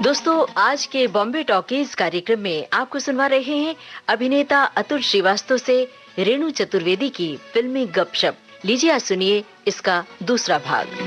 दोस्तों, आज के बॉम्बे टॉकीज कार्यक्रम में आपको सुनवा रहे हैं अभिनेता अतुल श्रीवास्तव से रेणु चतुर्वेदी की फिल्मी गपशप। लीजिए आज सुनिए इसका दूसरा भाग।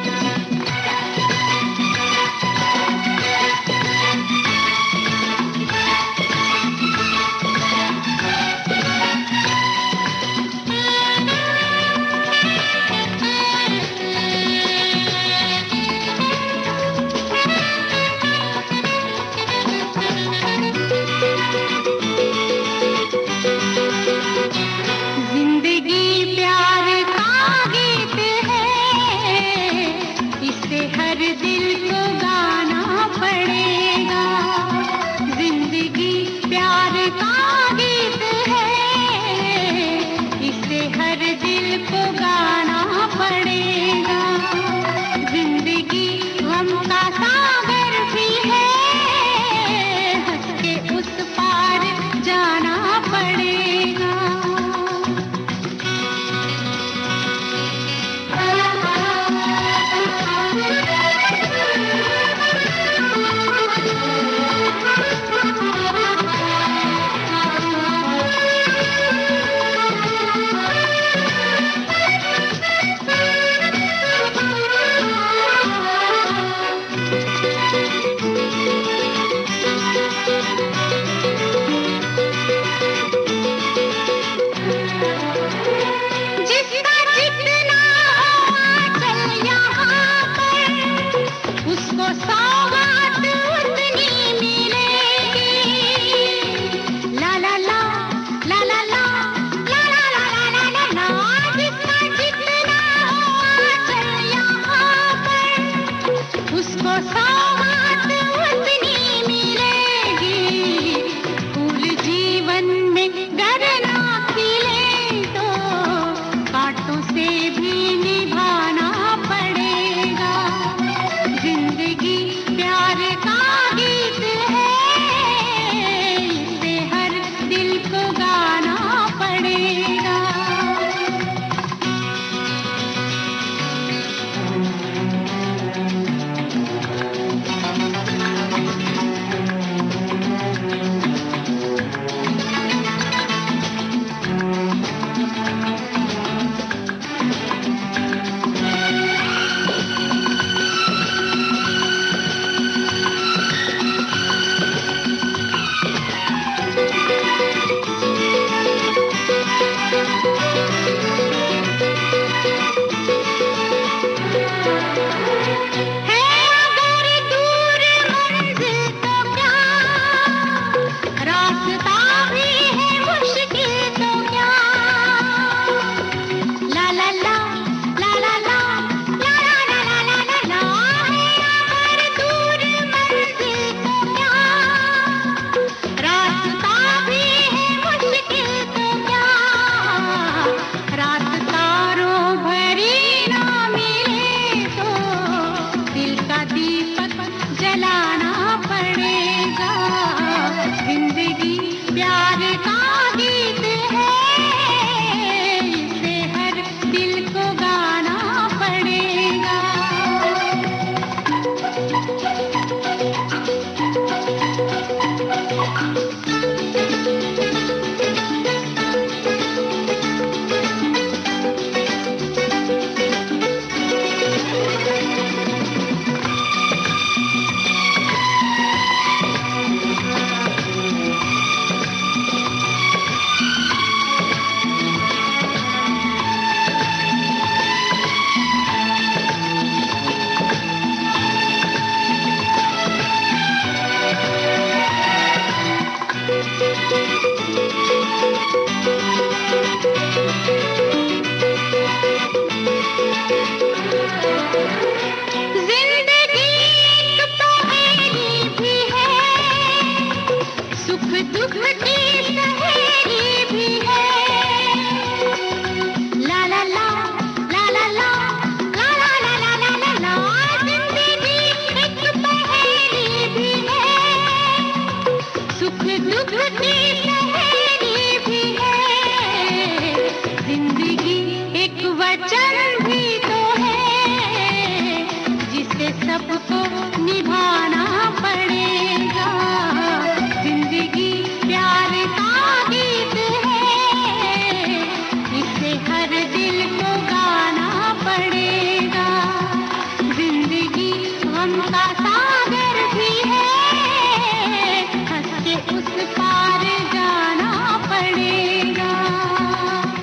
सबको निभाना पड़ेगा।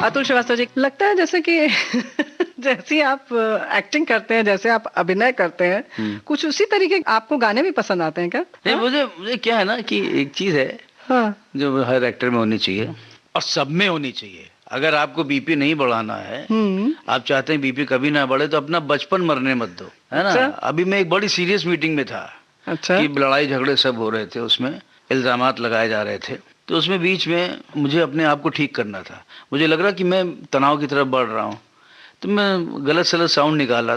अतुल श्रीवास्तव जी, लगता है जैसे कि जैसी आप एक्टिंग करते हैं, जैसे आप अभिनय करते हैं, कुछ उसी तरीके आपको गाने भी पसंद आते हैं क्या? नहीं, मुझे क्या है ना कि एक चीज है जो हर एक्टर में होनी चाहिए और सब में होनी चाहिए। अगर आपको बीपी नहीं बढ़ाना है, आप चाहते हैं बीपी कभी ना बढ़े, तो अपना बचपन मरने मत दो, है ना। अभी मैं एक बड़ी सीरियस मीटिंग में था कि लड़ाई झगड़े सब हो रहे थे, उसमें इल्जामात लगाए जा रहे थे, तो उसमें बीच में मुझे अपने आप को ठीक करना था। मुझे लग रहा कि मैं तनाव की तरफ बढ़ रहा हूँ, तो मैं गलत सलत साउंड निकाला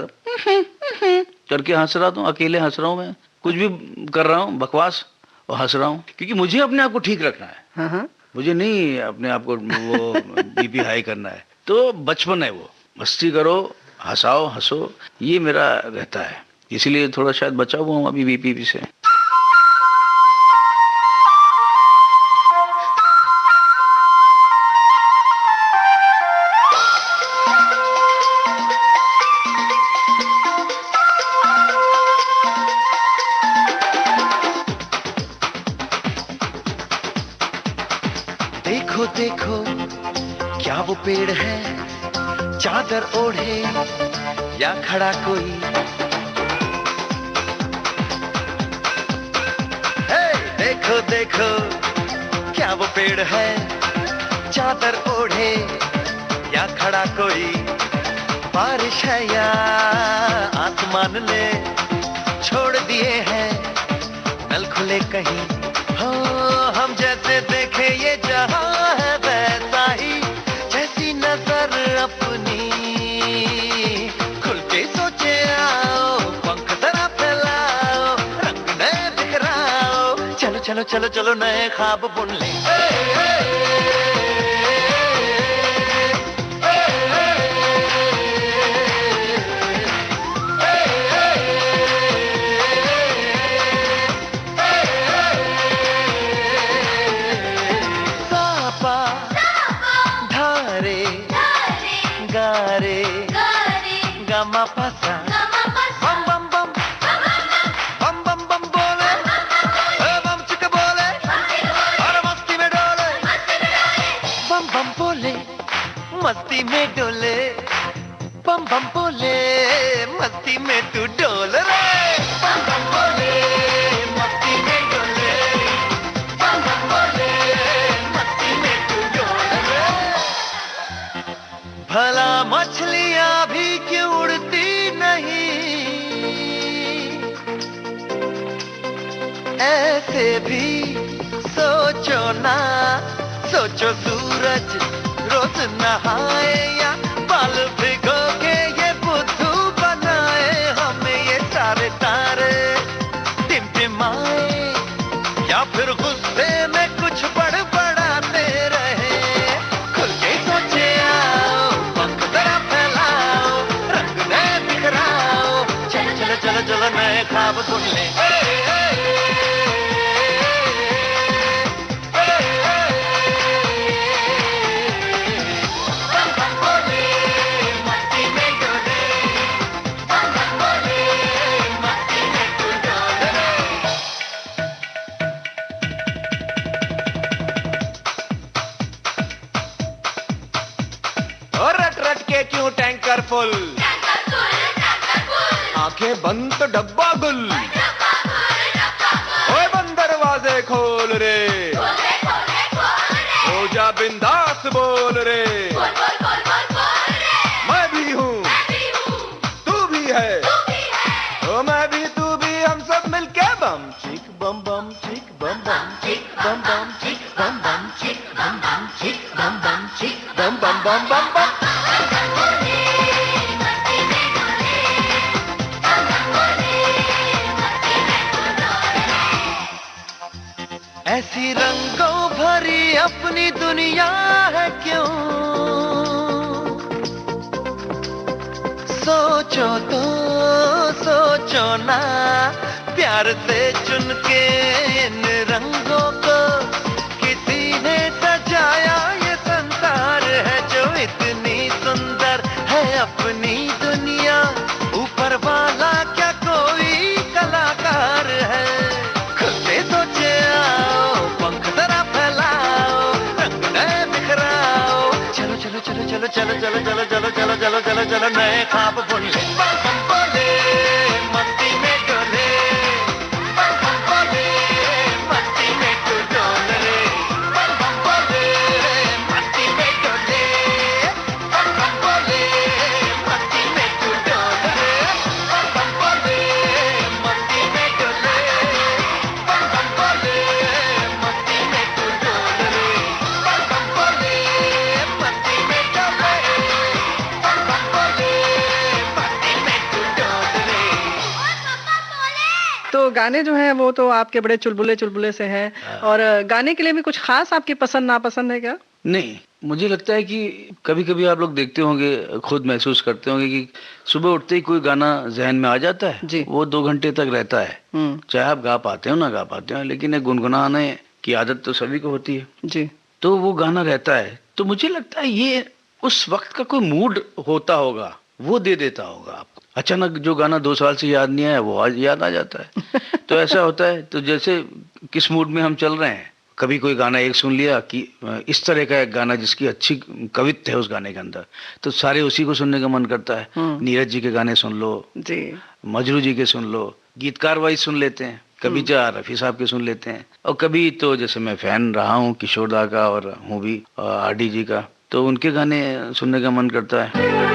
करके हंस रहा हूँ, अकेले हंस रहा हूँ, मैं कुछ भी कर रहा हूँ बकवास और हंस रहा हूँ, क्योंकि मुझे अपने आप को ठीक रखना है। मुझे नहीं अपने आप को वो बीपी हाई करना है। तो बचपन है वो, मस्ती करो, हंसाओ, हंसो, ये मेरा रहता है। इसीलिए थोड़ा शायद बचा हुआ हूँ अभी बीपी से। देखो देखो क्या वो पेड़ है, चादर ओढ़े या खड़ा कोई। हे देखो देखो क्या वो पेड़ है, चादर ओढ़े या खड़ा कोई। बारिश है या आसमान ने छोड़ दिए हैं नल खुले कहीं। हो हम जैसे देखे ये जहां है वैसा ही, जैसी नजर अपनी खुल के सोचे आओ, पंख जरा फैलाओ, रंग नए बिखराओ, चलो चलो चलो चलो नए ख्वाब बुन ले। मस्ती में डोले, बम बम बोले, मस्ती में तू डोल रे। बम बम बोले, मस्ती में डोले, बम बम बोले, मस्ती में तू डोल रे। भला मछलियां भी क्यों उड़ती नहीं, ऐसे भी सोचो ना, सोचो सूरज रोज नहाए या बाल भिगो के ये बुद्धू बनाए, हमें ये सारे तारे टिमटिमाए या फिर गुस्से में कुछ बड़बड़ाते रहे। खुल के सोचे आओ, पंख जरा फैलाओ, रंग नए बिखराओ, चलो चलो चलो चलो नए ख्वाब बुन ले। क्यों टैंकर फुल, आंखें बंद तो डब्बा गुल, ओए बंद दरवाजे खोल रे, हो जा बिंदास बोल रे। मैं भी हूँ, तू भी है, ओ मैं भी तू भी, हम सब मिलके बम चिक बम बम चिक बम बम चिक बम बम चिक बम बम चिक बम बम चिक बम बम चिक बम बम बम बम बम। ऐसी रंगों भरी अपनी दुनिया है क्यों, सोचो तो सोचो ना, प्यार से चुन के इन रंगों को किसी ने सजाया। ये संसार है जो इतनी सुंदर है अपनी दुनिया, ऊपर वाला क्या कोई कलाकार है। खुद से सोचे आओ, पंख जरा फैलाओ, रंग नए बिखराओ, चलो चलो चलो चलो चलो चलो चलो चलो चलो चलो चलो नए ख्वाब बुन ले, बम बम बोले मस्ती में डोले, बम बम बोले मस्ती में तू डोल रे, बम बम बोले मस्ती में डोले, बम बम बोले मस्ती में तू डोल रे, बम बम बोले मस्ती में डोले, बम बम बोले मस्ती में तू डोल रे, बम बम बोले मस्ती में डोले, बम बम बोले मस्ती में तू डोल रे। तो गाने जो हैं वो तो आपके बड़े चुलबुले चुलबुले से हैं, और गाने के लिए भी कुछ खास आपकी पसंद नापसंद है क्या? नहीं, मुझे लगता है कि कभी कभी आप लोग देखते होंगे, खुद महसूस करते होंगे कि सुबह उठते ही कोई गाना जहन में आ जाता है जी। वो 2 घंटे तक रहता है, चाहे आप गा पाते हो ना गा पाते हो, लेकिन एक गुनगुनाने की आदत तो सभी को होती है जी। तो वो गाना रहता है। तो मुझे लगता है ये उस वक्त का कोई मूड होता होगा, वो दे देता होगा आपको। अचानक जो गाना 2 साल से याद नहीं आया वो आज याद आ जाता है। तो ऐसा होता है। तो जैसे किस मूड में हम चल रहे हैं, कभी कोई गाना एक सुन लिया कि इस तरह का एक गाना जिसकी अच्छी कवित्व है उस गाने के अंदर, तो सारे उसी को सुनने का मन करता है। नीरज जी के गाने सुन लो जी, मजरू जी के सुन लो, गीतकार वाइज सुन लेते हैं, कभी जा रफी साहब के सुन लेते हैं, और कभी तो जैसे मैं फैन रहा हूँ किशोर दा का और हूँ भी आरडी जी का, तो उनके गाने सुनने का मन करता है।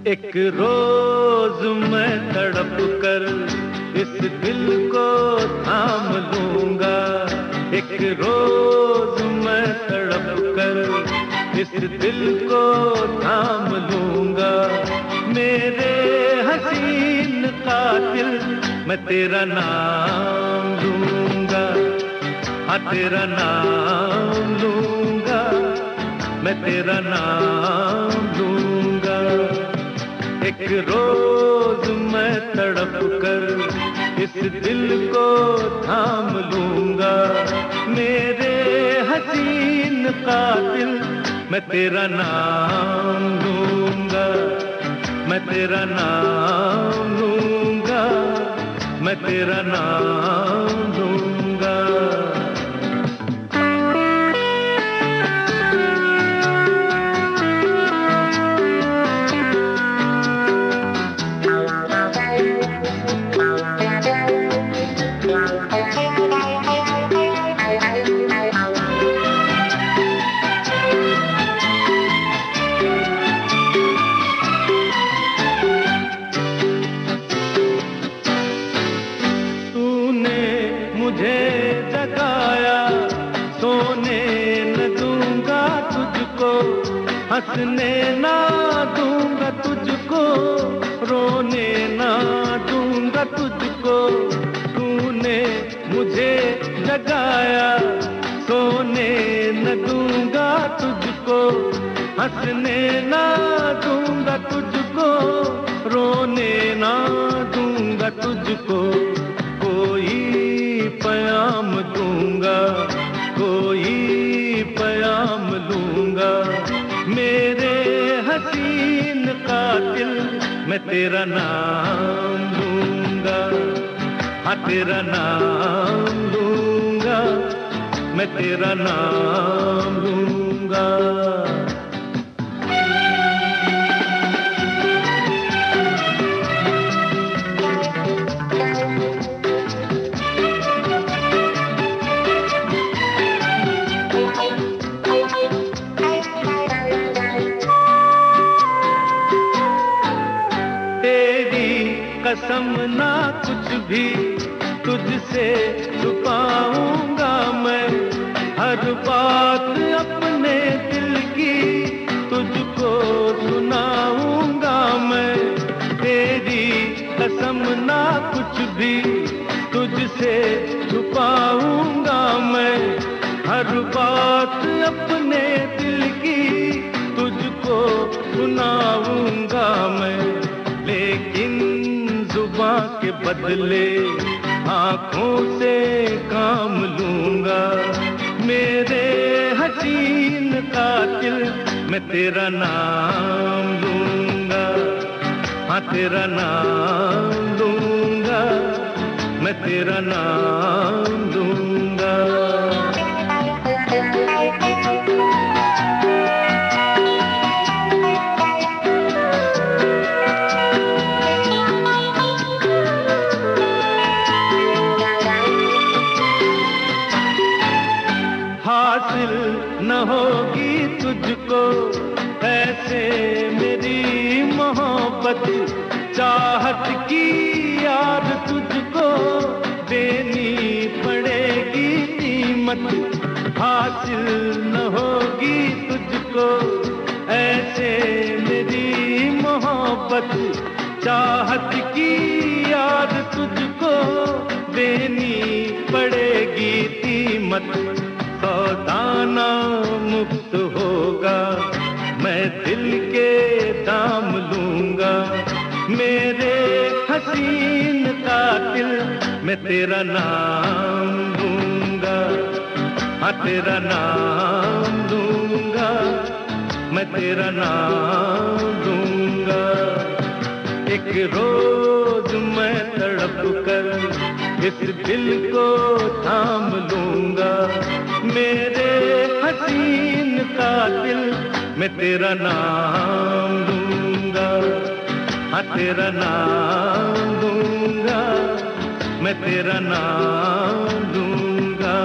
एक रोज मैं तड़प कर इस दिल को थाम लूंगा, एक रोज मैं तड़प कर इस दिल को थाम लूंगा, मेरे हसीन कातिल मैं तेरा नाम लूंगा, हाँ तेरा नाम लूंगा, मैं तेरा नाम लूंगा। एक रोज मैं तड़प कर इस दिल को थाम लूंगा, मेरे हसीन कातिल मैं तेरा नाम लूंगा, मैं तेरा नाम लूंगा, मैं तेरा नाम लूंगा। हंसने ना दूंगा तुझको, रोने ना दूंगा तुझको, तूने मुझे जगाया, सोने न दूंगा तुझको, हंसने ना दूंगा तुझको, रोने ना दूंगा तुझको, कोई पैगाम दूंगा, कोई पैगाम दूंगा, मेरे हसीन कातिल मैं तेरा नाम लूंगा, हाँ तेरा नाम लूंगा, मैं तेरा नाम लूंगा। तेरी कसम ना कुछ भी तुझसे छुपाऊंगा मैं, हर बात अपने दिल की तुझको सुनाऊंगा मैं। तेरी कसम ना कुछ भी तुझसे छुपाऊंगा मैं, हर बात अपने दिल की तुझको सुनाऊंगा मैं। लेकिन जुबां के बदले आँखों से काम लूंगा, मेरे हसीन कातिल मैं तेरा नाम लूंगा, हाँ तेरा नाम लूंगा, मैं तेरा नाम लूंगा। हासिल न होगी तुझको ऐसे मेरी मोहब्बत, चाहत की याद तुझको देनी पड़ेगी कीमत। हासिल न होगी तुझको ऐसे मेरी मोहब्बत, चाहत की याद तुझको देनी पड़ेगी कीमत। सौदाना मुक्त होगा मैं दिल के दाम लूंगा, मेरे हसीन कातिल मैं तेरा नाम लूंगा, हाँ तेरा नाम लूंगा, मैं तेरा नाम लूंगा। एक रोज मैं तड़प कर इस दिल को थाम लूंगा, मेरे हसीन कातिल मैं तेरा नाम लूंगा, हाँ तेरा नाम लूंगा, मैं तेरा नाम लूंगा।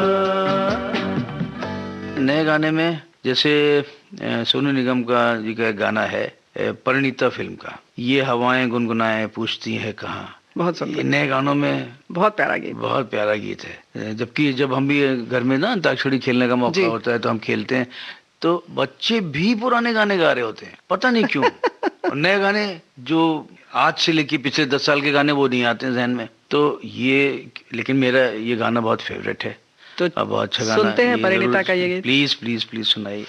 नए गाने में जैसे सोनू निगम का जी का एक गाना है परिणीता फिल्म का, ये हवाएं गुनगुनाएं पूछती है कहाँ। बहुत सुंदर। नए गानों में बहुत प्यारा गीत, बहुत प्यारा गीत है। जबकि जब हम भी घर में ना अंताक्षरी खेलने का मौका होता है तो हम खेलते हैं, तो बच्चे भी पुराने गाने गा रहे होते हैं, पता नहीं क्यों। और नए गाने जो आज से लेके पिछले 10 साल के गाने वो नहीं आते हैं जहन में। तो ये लेकिन मेरा ये गाना बहुत फेवरेट है, तो बहुत अच्छा गाना सुनते हैं परिणीता का ये गीत। प्लीज प्लीज प्लीज सुनाइए।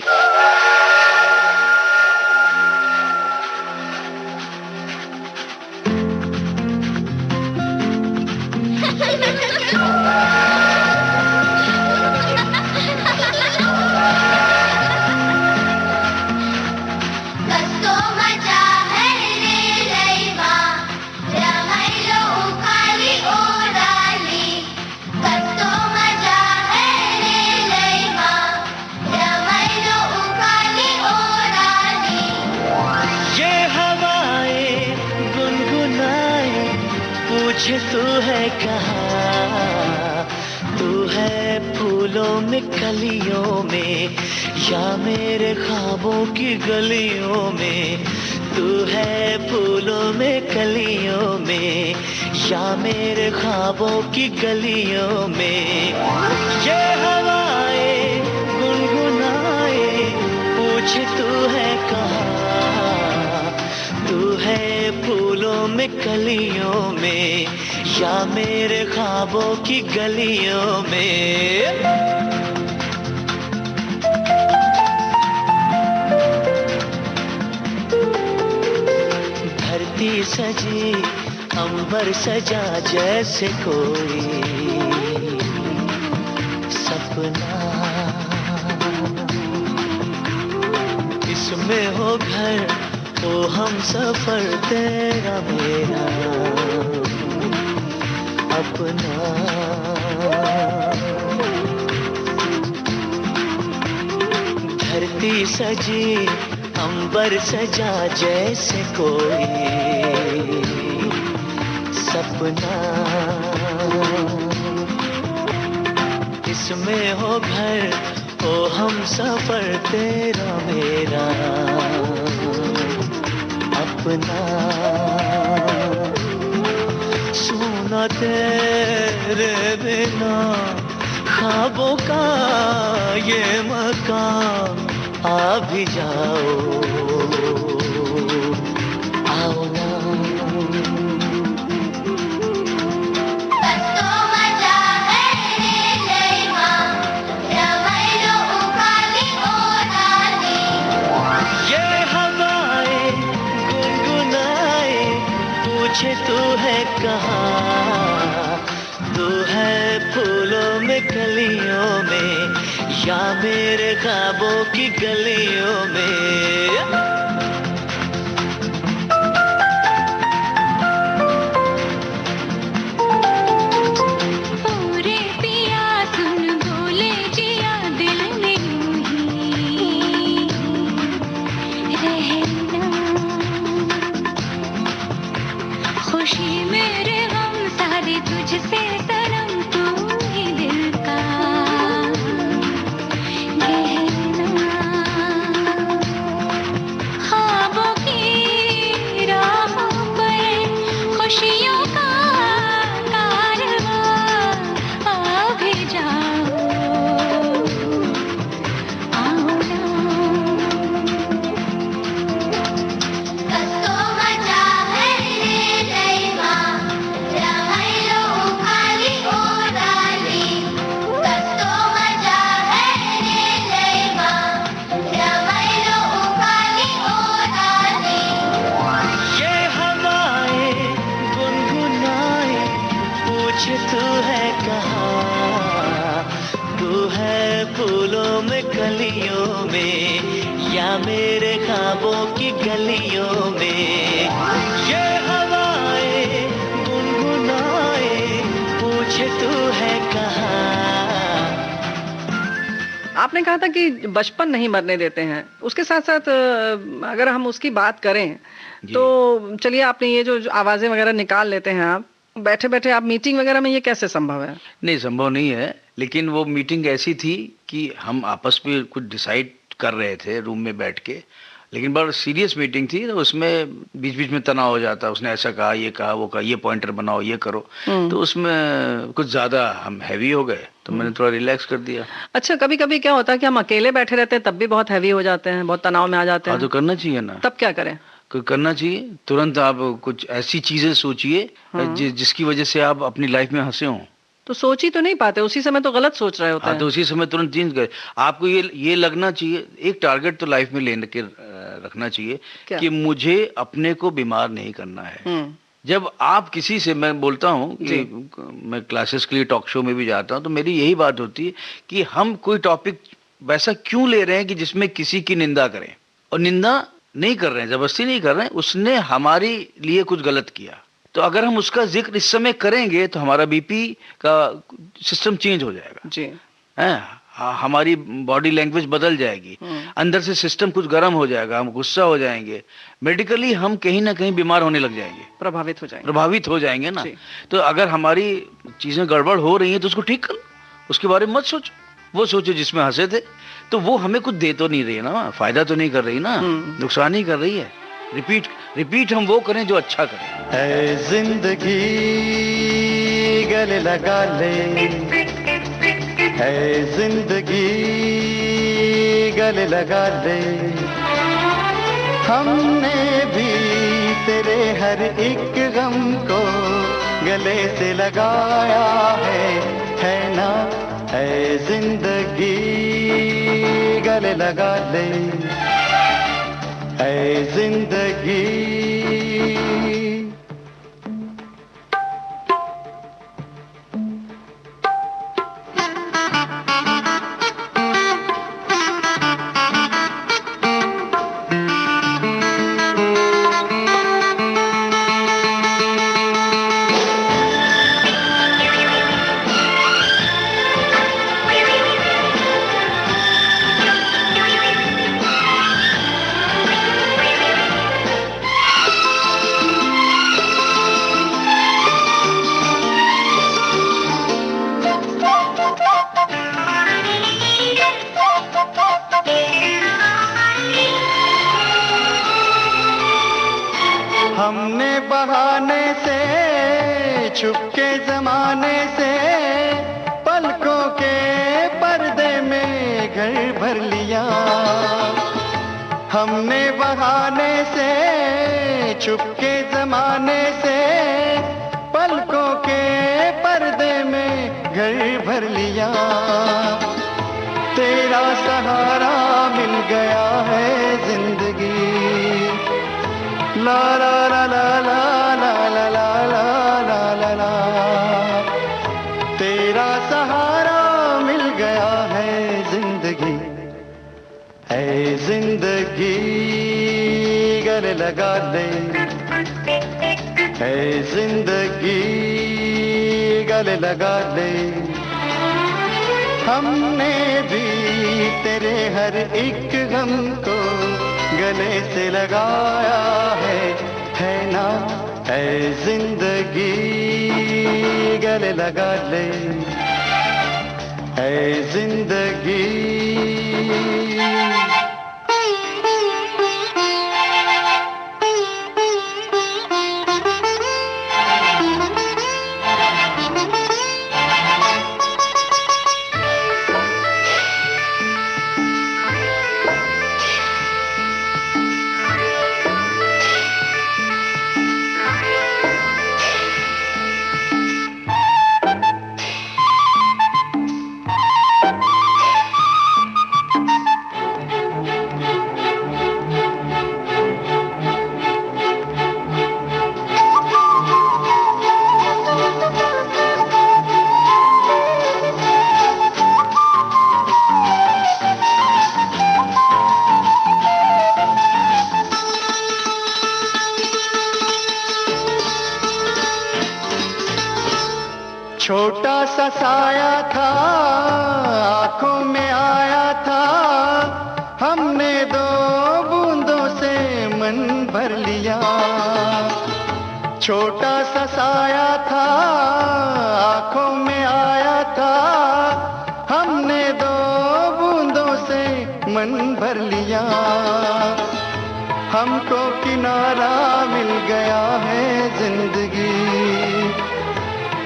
पूछे तू है कहाँ, तू है फूलों में कलियों में या मेरे ख्वाबों की गलियों में। तू है फूलों में कलियों में या मेरे ख्वाबों की गलियों में। ये हवाएं गुनगुनाए पूछे तू है कहाँ, तू है फूलों में कलियों में या मेरे ख्वाबों की गलियों में। धरती सजी अंबर सजा जैसे कोई सपना, इसमें हो घर तो हम सफर तेरा मेरा अपना। धरती सजी अंबर सजा जैसे कोई सपना, इसमें हो घर ओ हम सफर तेरा मेरा अपना। तेरे बिना ख्वाबों का ये मकान आ भी जाओ आओ ना पूछे तू है कहाँ तू है फूलों में कलियों में या मेरे ख्वाबों की गलियों में मेरे ख्वाबों की गलियों में ये हवाएं गुनगुनाए पूछे तू है कहाँ। आपने कहा था कि बचपन नहीं मरने देते हैं, उसके साथ साथ अगर हम उसकी बात करें तो चलिए आपने ये जो आवाजें वगैरह निकाल लेते हैं आप बैठे बैठे, आप मीटिंग वगैरह में ये कैसे संभव है? नहीं संभव नहीं है, लेकिन वो मीटिंग ऐसी थी कि हम आपस में कुछ डिसाइड कर रहे थे रूम में बैठ के, लेकिन बड़ा सीरियस मीटिंग थी तो उसमें बीच बीच में तनाव हो जाता, उसने ऐसा कहा ये कहा वो कहा, ये पॉइंटर बनाओ ये करो, तो उसमें कुछ ज्यादा हम हैवी हो गए तो मैंने थोड़ा रिलैक्स कर दिया। अच्छा, कभी कभी क्या होता है कि हम अकेले बैठे रहते हैं तब भी बहुत हैवी हो जाते हैं, बहुत तनाव में आ जाते हैं। तो करना चाहिए ना, तब क्या करें? करना चाहिए, तुरंत आप कुछ ऐसी चीजें सोचिए जिसकी वजह से आप अपनी लाइफ में हंसे हों। तो सोच ही तो नहीं पाते, उसी समय तो गलत सोच रहे होते हैं। तो उसी समय तुरंत चेंज करें। आपको ये लगना चाहिए, एक टारगेट तो लाइफ में लेने के रखना चाहिए कि मुझे अपने को बीमार नहीं करना है। जब आप किसी से, मैं बोलता हूँ कि मैं क्लासेस के लिए टॉक शो में भी जाता हूँ तो मेरी यही बात होती है कि हम कोई टॉपिक वैसा क्यों ले रहे हैं कि जिसमें किसी की निंदा करें, और निंदा नहीं कर रहे हैं, जबरदस्ती नहीं कर रहे हैं, उसने हमारे लिए कुछ गलत किया, तो अगर हम उसका जिक्र इस समय करेंगे तो हमारा बीपी का सिस्टम चेंज हो जाएगा जी, हमारी बॉडी लैंग्वेज बदल जाएगी, अंदर से सिस्टम कुछ गर्म हो जाएगा, हम गुस्सा हो जाएंगे, मेडिकली हम कहीं ना कहीं बीमार होने लग जाएंगे, प्रभावित हो जाएंगे ना। तो अगर हमारी चीजें गड़बड़ हो रही हैं तो उसको ठीक कर, उसके बारे में मत सोचो, वो सोचो जिसमें हंसे थे, तो वो हमें कुछ दे तो नहीं रही है ना, फायदा तो नहीं कर रही ना, नुकसान ही कर रही है। रिपीट हम वो करें जो अच्छा करें। ऐ जिंदगी गले लगा ले, ऐ जिंदगी गले लगा ले, हमने भी तेरे हर एक गम को गले से लगाया है ना। ऐ जिंदगी गले लगा ले, ऐ जिंदगी। हमने बहाने से छुपके जमाने से पलकों के पर्दे में घर भर लिया। हमने बहाने से छुपके जमाने से पलकों के पर्दे में घर भर लिया। तेरा सहारा मिल गया है जिंदगी। ला ला ला ला ला ला ला ला ला ला ला। तेरा सहारा मिल गया है जिंदगी। है जिंदगी गले लगा ले। है जिंदगी गले लगा ले। हमने भी तेरे हर एक गम को गले से लगाया है ना। है जिंदगी गले लगा ले। है जिंदगी। छोटा सा साया था आंखों में आया था। हमने दो बूंदों से मन भर लिया। छोटा सा साया था आंखों में आया था। हमने दो बूंदों से मन भर लिया। हमको किनारा मिल गया है जिंदगी।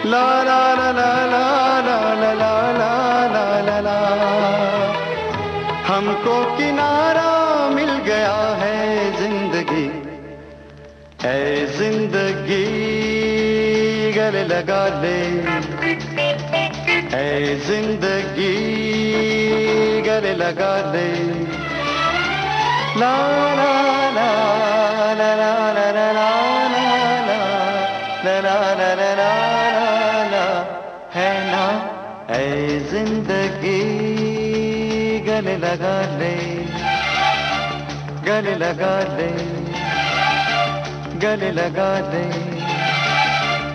ला ला ला ला ला ला ला ला ला ला ला। हमको किनारा मिल गया है जिंदगी। है जिंदगी गले लगा ले। है जिंदगी गले लगा ले। ला ला ला ला ला ला ला ला ला ला ला ला। है ना। है जिंदगी गले लगा ले। गले लगा ले। गले लगा ले।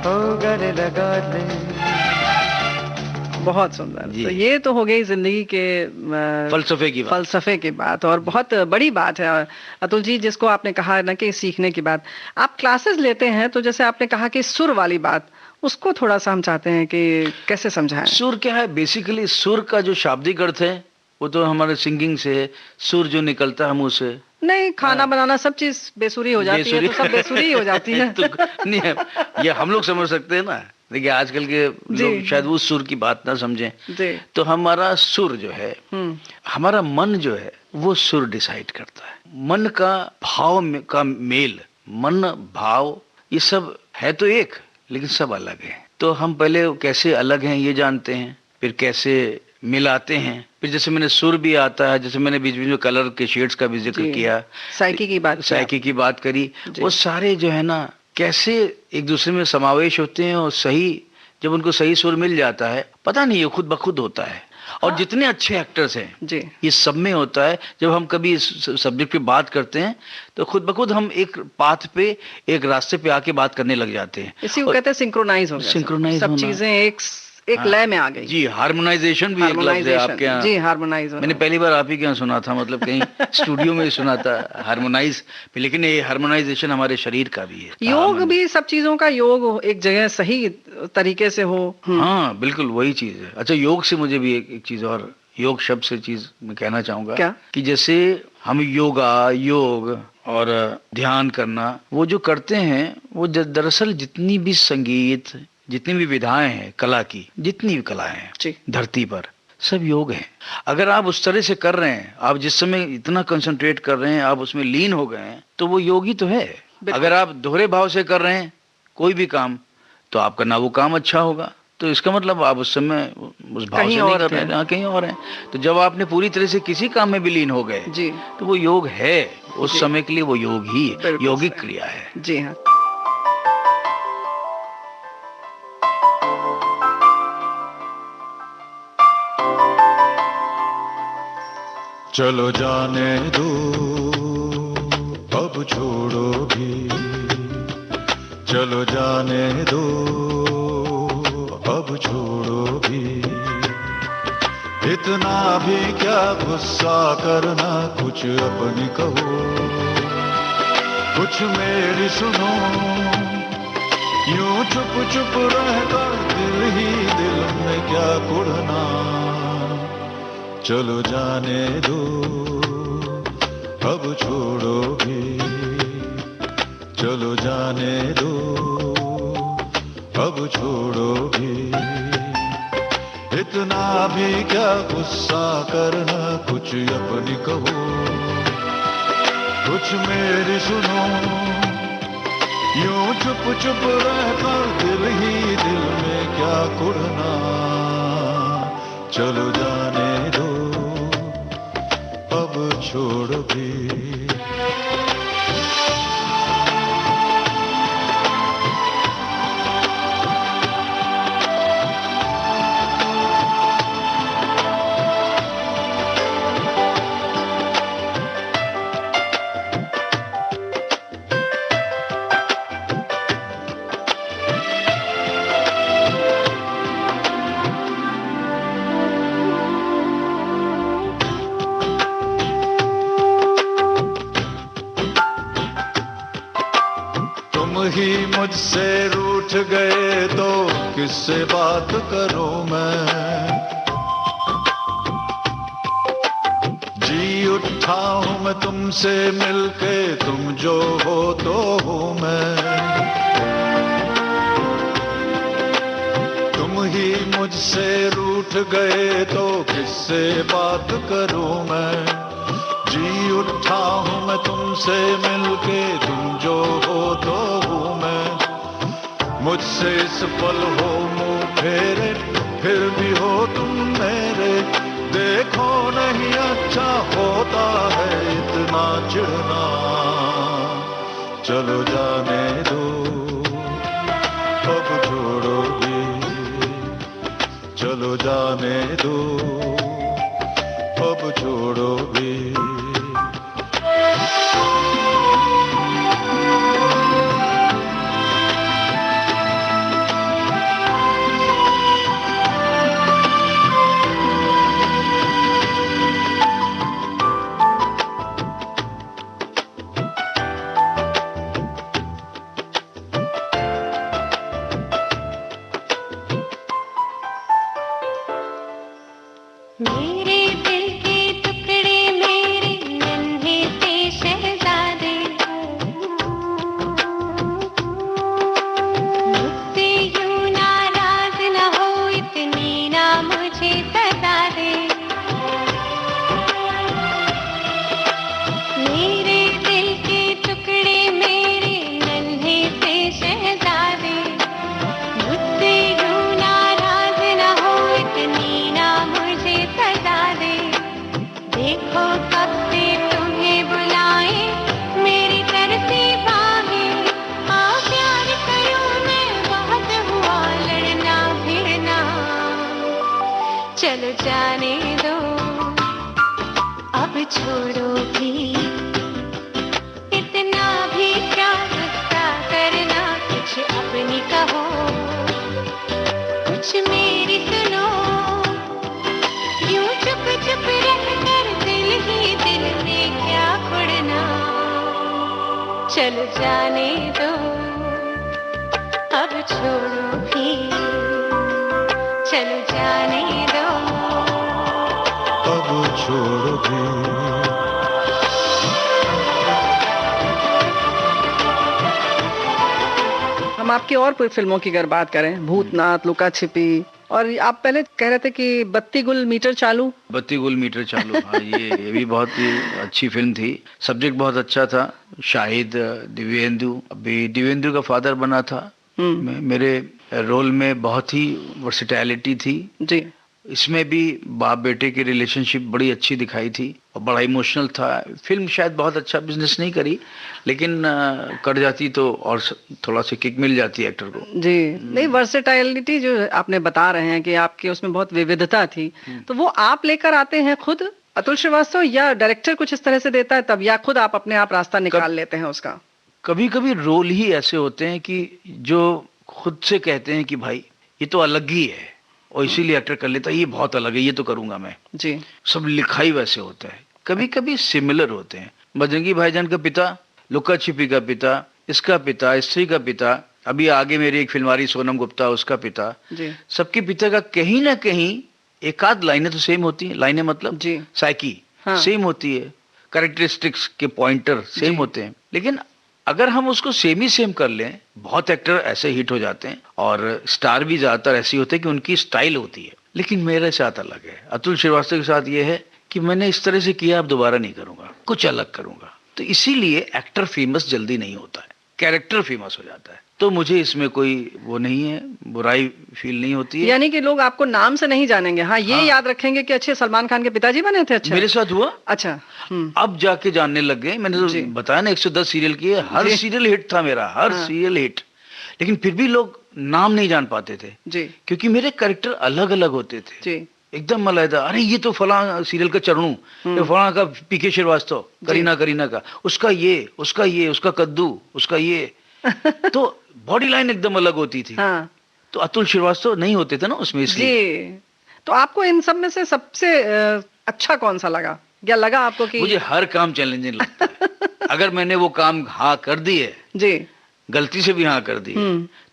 ओ गले लगा ले। बहुत सुंदर। तो ये तो हो गई जिंदगी के फलसफे की बात और बहुत बड़ी बात है अतुल जी, जिसको आपने कहा ना कि सीखने की बात। आप क्लासेस लेते हैं तो जैसे आपने कहा कि सुर वाली बात, उसको थोड़ा सा हम चाहते हैं कि कैसे समझाएं। सुर क्या है? बेसिकली सुर का जो शाब्दिक अर्थ है वो तो हमारे सिंगिंग से, सुर जो निकलता है मुंह से। नहीं, खाना बनाना सब चीज बेसुरी हो जाती है, तो सब बेसुरी हो जाती है। तो नहीं है, ये हम लोग समझ सकते हैं ना। देखिए आजकल के लोग शायद वो सुर की बात ना समझें। तो हमारा सुर जो है, हमारा मन जो है वो सुर डिसाइड करता है। मन का भाव का मेल, मन भाव ये सब है तो एक, लेकिन सब अलग है। तो हम पहले कैसे अलग हैं ये जानते हैं, फिर कैसे मिलाते हैं, फिर जैसे मैंने सुर भी आता है, जैसे मैंने बीच बीच में कलर के शेड्स का भी जिक्र किया, साइकी की बात करी, वो सारे जो है ना कैसे एक दूसरे में समावेश होते हैं और सही जब उनको सही सुर मिल जाता है, पता नहीं ये खुद ब खुद होता है। और जितने अच्छे एक्टर्स हैं ये सब में होता है। जब हम कभी इस सब्जेक्ट पे बात करते हैं तो खुद ब खुद हम एक पाथ पे, एक रास्ते पे आके बात करने लग जाते हैं। इसी को कहते हैं सिंक्रोनाइज हो गया, सिंक्रोनाइज सब चीजें एक लय में आ गई। जी, हार्मोनाइजेशन भी एक लफ्ज़ है आपके यहाँ। जी, हार्मोनाइज। मैंने पहली बार आप ही के यहाँ सुना था, मतलब कहीं स्टूडियो में सुना था हार्मोनाइज, लेकिन ये हार्मोनाइजेशन हमारे शरीर का भी है। योग भी, सब चीजों का योग एक जगह सही तरीके से हो। हाँ बिल्कुल वही चीज है। अच्छा, योग से मुझे भी एक चीज और, योग शब्द से चीज मैं कहना चाहूंगा। क्या? कि जैसे हम योग और ध्यान करना वो जो करते हैं, वो दरअसल जितनी भी संगीत, जितनी भी विधाएं हैं कला की, जितनी भी कलाएं हैं जी। धरती पर, सब योग है। अगर आप उस तरह से कर रहे हैं, आप जिस समय इतना कंसंट्रेट कर रहे हैं, आप उसमें लीन हो गए हैं, तो वो योग ही तो है। अगर आप दोहरे भाव से कर रहे हैं कोई भी काम, तो आपका ना वो काम अच्छा होगा, तो इसका मतलब आप उस समय उस भाव से नहीं कर रहे हैं, कहीं और हैं। तो जब आपने पूरी तरह से किसी काम में भी लीन हो गए जी, तो वो योग है, उस समय के लिए वो योग ही है, यौगिक क्रिया है। जी हाँ। चलो जाने दो अब छोड़ो भी, चलो जाने दो अब छोड़ो भी, इतना भी क्या गुस्सा करना, कुछ अपनी कहो, कुछ मेरी सुनो, यूं चुप चुप रहकर दिल ही दिल में क्या कुढ़ना। चलो जाने दो अब छोड़ो भी, चलो जाने दो अब छोड़ो भी, इतना भी क्या गुस्सा करना, कुछ अपनी कहो, कुछ मेरी सुनो, यूं चुप चुप रहकर दिल ही दिल में क्या कुढ़ना। चलो जाने दो अब छोड़ भी। ही मुझसे रूठ गए तो किससे बात करूं मैं, जी उठा हूं मैं तुमसे मिलके, तुम जो हो तो हूं मैं। तुम ही मुझसे रूठ गए तो किससे बात करूं मैं, जी उठा हूं मैं तुमसे मिलके, तुम जो हो तो हूं मैं। मुझसे इस पल हो मुंह फेरे, फिर भी हो तुम मेरे, देखो नहीं अच्छा होता है इतना चिढ़ना। चलो जाने दो अब छोड़ो भी, चलो जाने दो अब छोड़ो भी। मेरे दिल के टुकड़े मेरे नन्हे से शहजादे, मुझसे यूं नाराज न हो, इतनी ना मुझे सजा दे। मेरे दिल के टुकड़े मेरे नन्हे से शहजादे, मुझसे यूं नाराज न हो, इतनी ना मुझे सजा दे। देखो कब से तुम्हें बुलाए मेरी तरसी बाहें, आ प्यार करूं मैं, बहुत हुआ लड़ना भिड़ना। चलो जाने दो अब छोड़ो भी, इतना भी क्या गुस्सा करना, कुछ अपनी कहो, कुछ मेरी सुनो, यूं चुप चुप रहकर दिल ही दिल में क्या कुढ़ना। चलो जाने दो अब छोड़ो भी, चलो जाने दो अब छोड़ो भी। हम आपकी और कोई फिल्मों की अगर बात करें, भूतनाथ, लुका छिपी, और आप पहले कह रहे थे कि बत्ती गुल मीटर चालू। बत्ती गुल मीटर चालू, हाँ ये भी बहुत ही अच्छी फिल्म थी। सब्जेक्ट बहुत अच्छा था। शाहिद, दिव्येंदु, अभी दिव्येंदु का फादर बना था। मेरे रोल में बहुत ही वर्सिटैलिटी थी जी। इसमें भी बाप बेटे की रिलेशनशिप बड़ी अच्छी दिखाई थी और बड़ा इमोशनल था। फिल्म शायद बहुत अच्छा बिजनेस नहीं करी, लेकिन कर जाती तो और थोड़ा सा किक मिल जाती है एक्टर को। जी नहीं, वर्सेटाइलिटी जो आपने बता रहे हैं कि आपके उसमें बहुत विविधता थी, तो वो आप लेकर आते हैं खुद अतुल श्रीवास्तव, या डायरेक्टर कुछ इस तरह से देता है तब, या खुद आप अपने आप रास्ता निकाल लेते हैं उसका? कभी कभी रोल ही ऐसे होते हैं कि जो खुद से कहते हैं कि भाई ये तो अलग ही है, और इसीलिए एक्टर कर लेता है, ये बहुत अलग है, ये तो करूंगा मैं जी। सब लिखाई वैसे होता है। कभी कभी सिमिलर होते हैं। बजरंगी भाईजान का पिता, लुका छिपी का पिता, इसका पिता, स्त्री का पिता, अभी आगे मेरी एक फिल्म आ रही सोनम गुप्ता, उसका पिता, सबके पिता का कहीं ना कहीं एक आध लाइनें तो सेम होती हैं। लाइनें मतलब जी, साइकी सेम होती है, कैरेक्टरिस्टिक्स के पॉइंटर सेम होते हैं। लेकिन अगर हम उसको सेम ही सेम कर लें, बहुत एक्टर ऐसे हिट हो जाते हैं और स्टार भी ज्यादातर ऐसे होते हैं कि उनकी स्टाइल होती है। लेकिन मेरे साथ अलग है, अतुल श्रीवास्तव के साथ ये है कि मैंने इस तरह से किया, अब दोबारा नहीं करूंगा, कुछ अलग करूंगा। तो इसीलिए एक्टर फेमस जल्दी नहीं होता है, कैरेक्टर फेमस हो जाता है। तो मुझे इसमें कोई वो नहीं है, बुराई फील नहीं होती है। यानी कि लोग आपको नाम से नहीं जानेंगे, हाँ ये याद रखेंगे कि अच्छे सलमान खान के पिताजी बने थे। अच्छा, मेरे साथ हुआ। अच्छा, अब जाके जानने लग गए। मैंने तो बताया ना 110 सीरियल किए, हर सीरियल हिट था मेरा, हर सीरियल हिट। लेकिन फिर भी लोग नाम नहीं जान पाते थे जी, क्योंकि मेरे कैरेक्टर अलग अलग होते थे जी, एकदम अलग। अरे ये तो फला सीरियल का चरणू, फला का पीके श्रीवास्तव, करीना का, उसका ये, उसका कद्दू, उसका ये तो बॉडी लाइन एकदम अलग होती थी। तो अतुल श्रीवास्तव नहीं होते थे ना उसमें, इसलिए। तो आपको इन सब में से सबसे अच्छा कौन सा लगा, क्या लगा आपको कि? मुझे हर काम चैलेंजिंग लगता है। अगर मैंने वो काम हाँ कर दी है जी, गलती से भी हाँ कर दी है,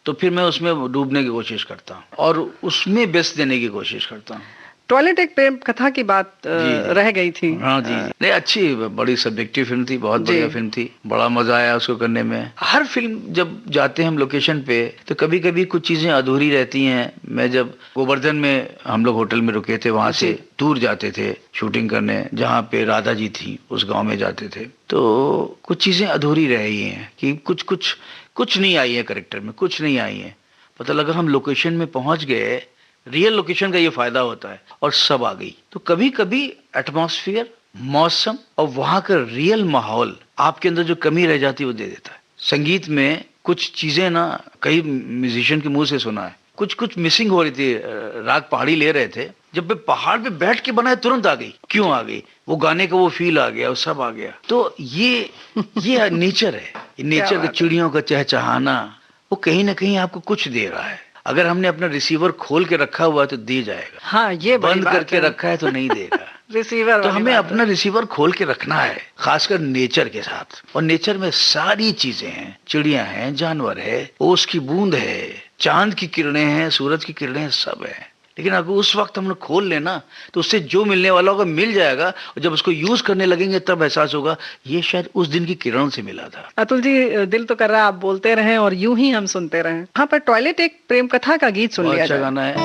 तो फिर मैं उसमें डूबने की कोशिश करता हूँ और उसमें बेस्ट देने की कोशिश करता हूँ। टॉयलेट एक प्रेम कथा की बात रह गई थी। हाँ जी, नहीं अच्छी बड़ी सब्जेक्टिव फिल्म थी, बहुत बढ़िया फिल्म थी, बड़ा मजा आया उसको करने में। हर फिल्म जब जाते हैं हम लोकेशन पे, तो कभी कभी कुछ चीजें अधूरी रहती हैं। मैं जब गोवर्धन में हम लोग होटल में रुके थे, वहां से दूर जाते थे शूटिंग करने, जहाँ पे राधा जी थी, उस गाँव में जाते थे, तो कुछ चीजें अधूरी रह गई हैं कि कुछ नहीं आई है कैरेक्टर में, कुछ नहीं आई है। पता लगा हम लोकेशन में पहुंच गए, रियल लोकेशन का ये फायदा होता है, और सब आ गई। तो कभी कभी एटमॉस्फेयर, मौसम और वहां का रियल माहौल आपके अंदर जो कमी रह जाती है वो दे देता है। संगीत में कुछ चीजें ना कई म्यूजिशियन के मुंह से सुना है, कुछ मिसिंग हो रही थी। राग पहाड़ी ले रहे थे, जब मैं पहाड़ पे बैठ के बनाए तुरंत आ गई। क्यों आ गई? वो गाने का वो फील आ गया, वो सब आ गया। तो ये नेचर है, नेचर का चिड़ियों का चहचहाना, वो कहीं ना कहीं आपको कुछ दे रहा है। अगर हमने अपना रिसीवर खोल के रखा हुआ है तो दे जाएगा, हाँ ये बंद करके रखा है तो नहीं देगा। रिसीवर तो हमें अपना रिसीवर खोल के रखना है, खासकर नेचर के साथ। और नेचर में सारी चीजें हैं, चिड़िया हैं, जानवर है, ओस की बूंद है, चांद की किरणें हैं, सूरज की किरणें हैं, सब है। लेकिन अगर उस वक्त हम लोग खोल लेना तो उससे जो मिलने वाला होगा मिल जाएगा, और जब उसको यूज करने लगेंगे तब एहसास होगा ये शायद उस दिन की किरणों से मिला था। अतुल जी, दिल तो कर रहा है आप बोलते रहें और यूं ही हम सुनते रहें। हाँ, पर टॉयलेट एक प्रेम कथा का गीत सुन लिया जाए। अच्छा गाना है।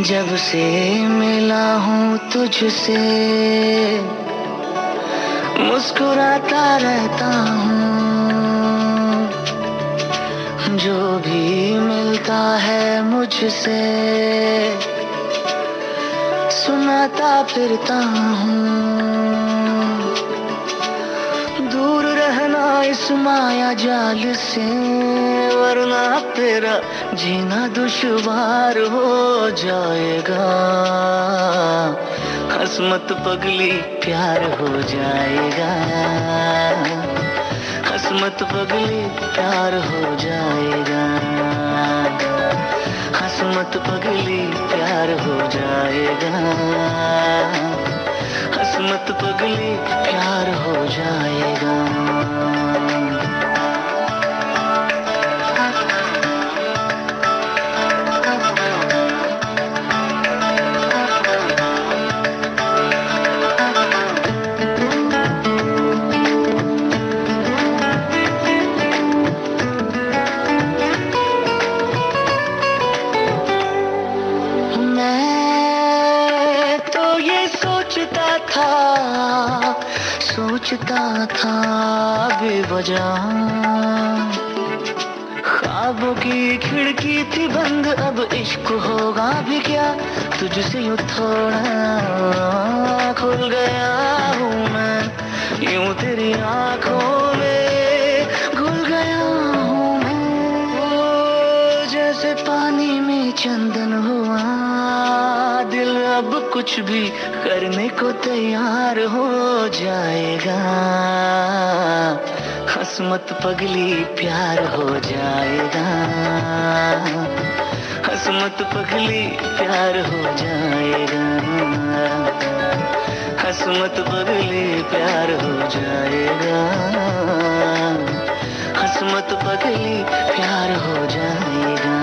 जब से मिला हूँ तुझसे मुस्कुराता रहता हूँ, जो भी मिलता है मुझसे सुनाता फिरता हूँ। दूर रहना इस माया जाल से, वरना तेरा जीना दुश्वार हो जाएगा। हसमत पगली प्यार हो जाएगा, हसमत पगली प्यार हो जाएगा, हसमत पगली प्यार हो जाएगा, हसमत पगली प्यार हो जाएगा। सोचता था बेवजह, ख्वाबों की खिड़की थी बंद, अब इश्क होगा भी क्या, तुझसे यूं थोड़ा खुल गया हूँ मैं, यूं तेरी आंखों में घुल गया हूँ मैं। ओ जैसे पानी में चंदन हुआ, दिल अब कुछ भी करने को तैयार हो जाएगा, हंस मत पगली प्यार हो जाएगा, हंस मत पगली प्यार हो जाएगा, हंस मत पगली प्यार हो जाएगा, हंस मत पगली प्यार हो जाएगा।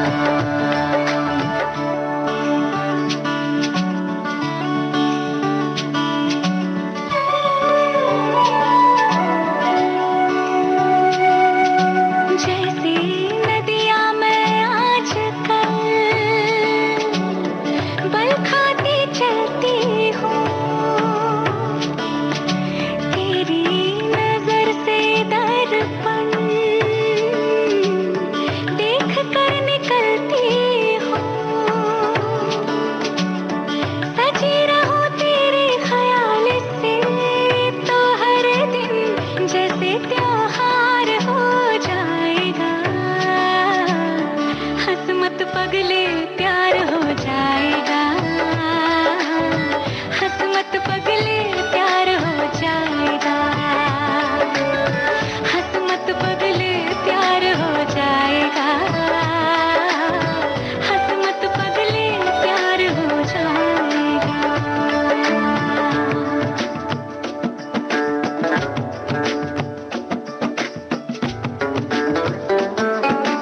हंस मत पगली प्यार हो जाएगा,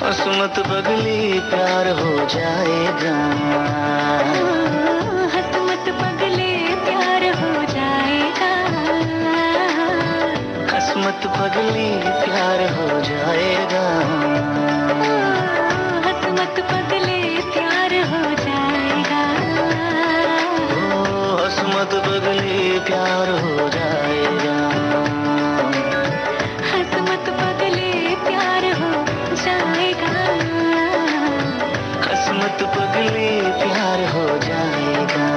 हंस मत पगली प्यार हो जाएगा, हंस मत पगली प्यार हो जाएगा, हंस मत पगली प्यार हो जाएगा, हंस मत पगली प्यार हो जाएगा, हंस मत पगली प्यार हो जाएगा, हंस मत पगली प्यार हो जाएगा।